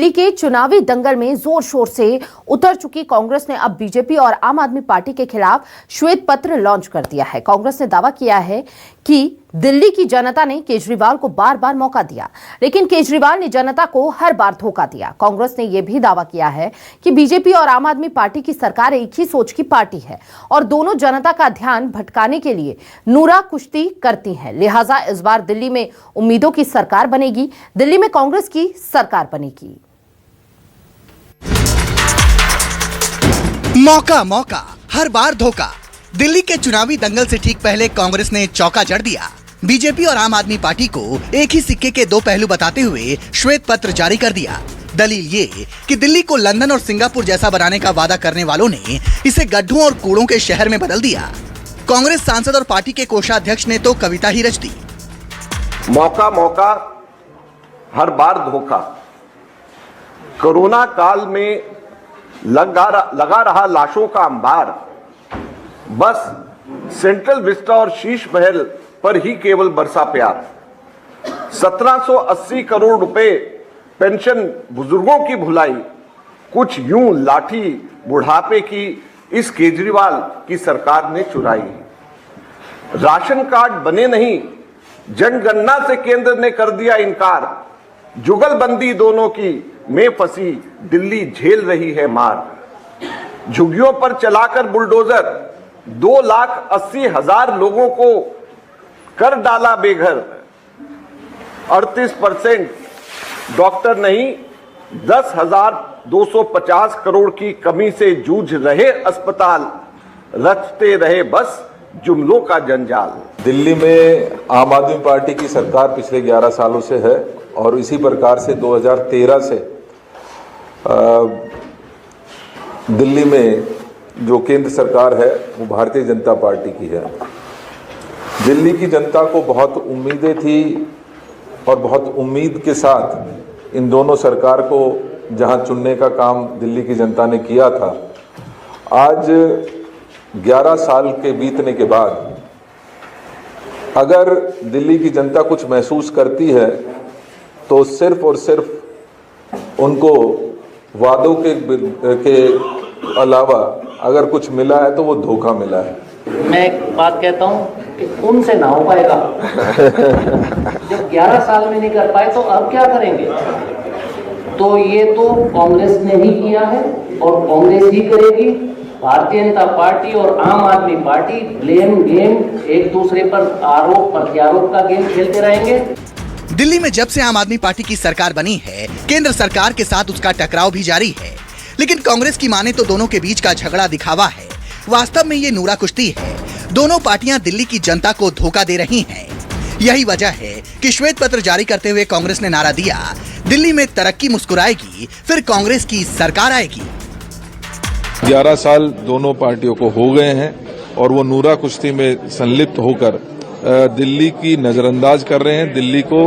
दिल्ली के चुनावी दंगल में जोर शोर से उतर चुकी कांग्रेस ने अब बीजेपी और आम आदमी पार्टी के खिलाफ श्वेत पत्र लॉन्च कर दिया है। कांग्रेस ने दावा किया है कि दिल्ली की जनता ने केजरीवाल को बार बार मौका दिया, लेकिन केजरीवाल ने जनता को हर बार धोखा दिया। कांग्रेस ने यह भी दावा किया है कि बीजेपी और आम आदमी पार्टी की सरकार एक ही सोच की पार्टी है और दोनों जनता का ध्यान भटकाने के लिए नूरा कुश्ती करती हैं। लिहाजा इस बार दिल्ली में उम्मीदों की सरकार बनेगी, दिल्ली में कांग्रेस की सरकार बनेगी। मौका मौका, हर बार धोखा। दिल्ली के चुनावी दंगल से ठीक पहले कांग्रेस ने चौका जड़ दिया। बीजेपी और आम आदमी पार्टी को एक ही सिक्के के दो पहलू बताते हुए श्वेत पत्र जारी कर दिया। दलील ये कि दिल्ली को लंदन और सिंगापुर जैसा बनाने का वादा करने वालों ने इसे गड्ढों और कूड़ों के शहर में बदल दिया। कांग्रेस सांसद और पार्टी के कोषाध्यक्ष ने तो कविता ही रच दी। मौका मौका, हर बार धोखा। कोरोना काल में लगा रहा लाशों का अंबार, बस सेंट्रल विस्टा और शीश महल पर ही केवल बरसा प्यार। 1780 करोड़ रुपए पेंशन बुजुर्गों की भुलाई, कुछ यूं लाठी बुढ़ापे की इस केजरीवाल की सरकार ने चुराई। राशन कार्ड बने नहीं, जनगणना से केंद्र ने कर दिया इनकार। जुगलबंदी दोनों की में फंसी दिल्ली झेल रही है मार। झुग्गियों पर चलाकर बुलडोजर 2,80,000 लोगों को कर डाला बेघर। 38% डॉक्टर नहीं, 10,250 करोड़ की कमी से जूझ रहे अस्पताल, रचते रहे बस जुमलों का जंजाल। दिल्ली में आम आदमी पार्टी की सरकार पिछले 11 सालों से है और इसी प्रकार से 2013 से दिल्ली में जो केंद्र सरकार है वो भारतीय जनता पार्टी की है। दिल्ली की जनता को बहुत उम्मीदें थी और बहुत उम्मीद के साथ इन दोनों सरकार को जहां चुनने का काम दिल्ली की जनता ने किया था। आज 11 साल के बीतने के बाद अगर दिल्ली की जनता कुछ महसूस करती है तो सिर्फ और सिर्फ उनको वादों के अलावा अगर कुछ मिला है तो वो धोखा मिला है। मैं एक बात कहता हूँ कि उनसे ना हो पाएगा। जब 11 साल में नहीं कर पाए तो अब क्या करेंगे? तो ये तो कांग्रेस ने ही किया है और कांग्रेस ही करेगी। भारतीय जनता पार्टी और आम आदमी पार्टी ब्लेम गेम, एक दूसरे पर आरोप प्रत्यारोप का गेम खेलते रहेंगे। दिल्ली में जब से आम आदमी पार्टी की सरकार बनी है, केंद्र सरकार के साथ उसका टकराव भी जारी है। लेकिन कांग्रेस की माने तो दोनों के बीच का झगड़ा दिखावा है। वास्तव में ये नूरा कुश्ती है। दोनों पार्टियां दिल्ली की जनता को धोखा दे रही हैं। यही वजह है कि श्वेत पत्र जारी करते हुए कांग्रेस ने नारा दिया, दिल्ली में तरक्की मुस्कुराएगी, फिर कांग्रेस की सरकार आएगी। 11 साल दोनों पार्टियों को हो गए हैं और वो नूरा कुश्ती में संलिप्त होकर दिल्ली की नजरअंदाज कर रहे हैं। दिल्ली को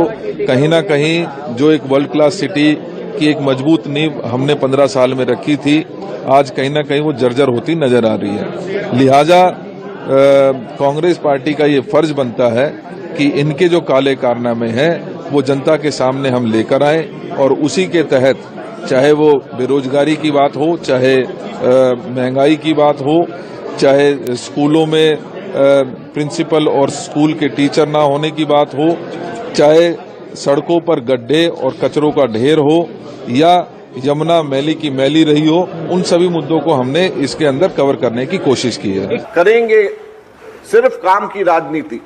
कहीं ना कहीं जो एक वर्ल्ड क्लास सिटी की एक मजबूत नींव हमने 15 साल में रखी थी, आज कहीं ना कहीं वो जर्जर होती नजर आ रही है। लिहाजा कांग्रेस पार्टी का ये फर्ज बनता है कि इनके जो काले कारनामे हैं वो जनता के सामने हम लेकर आए और उसी के तहत, चाहे वो बेरोजगारी की बात हो, चाहे महंगाई की बात हो, चाहे स्कूलों में प्रिंसिपल और स्कूल के टीचर ना होने की बात हो, चाहे सड़कों पर गड्ढे और कचरों का ढेर हो या यमुना मैली की मैली रही हो, उन सभी मुद्दों को हमने इसके अंदर कवर करने की कोशिश की है। करेंगे सिर्फ काम की राजनीति,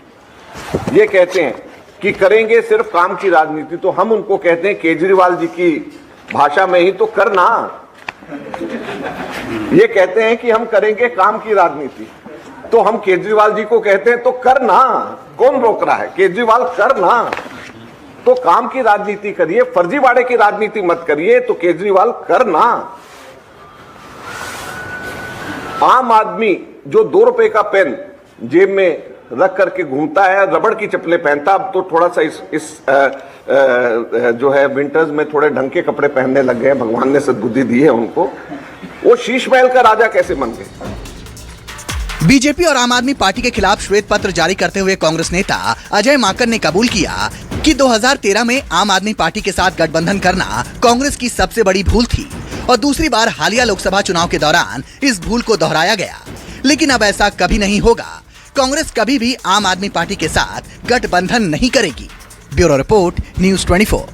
ये कहते हैं कि करेंगे सिर्फ काम की राजनीति, तो हम उनको कहते हैं केजरीवाल जी की भाषा में ही तो करना। ये कहते हैं कि हम करेंगे काम की राजनीति, तो हम केजरीवाल जी को कहते हैं तो करना। कौन रोक रहा है? केजरीवाल करना, तो काम की राजनीति करिए, फर्जीवाड़े की राजनीति मत करिए। तो केजरीवाल करना। आम आदमी जो 2 रुपए का पेन जेब में रख करके घूमता है, रबड़ की चप्पलें पहनता, अब तो थोड़ा सा इस जो है विंटर्स में थोड़े ढंग के कपड़े पहनने लग गए, भगवान ने सद्बुद्धि दी है उनको। वो शीश महल का राजा कैसे बन गए? बीजेपी और आम आदमी पार्टी के खिलाफ श्वेत पत्र जारी करते हुए कांग्रेस नेता अजय माकन ने कबूल किया कि 2013 में आम आदमी पार्टी के साथ गठबंधन करना कांग्रेस की सबसे बड़ी भूल थी और दूसरी बार हालिया लोकसभा चुनाव के दौरान इस भूल को दोहराया गया। लेकिन अब ऐसा कभी नहीं होगा। कांग्रेस कभी भी आम आदमी पार्टी के साथ गठबंधन नहीं करेगी। Bureau report, news 24।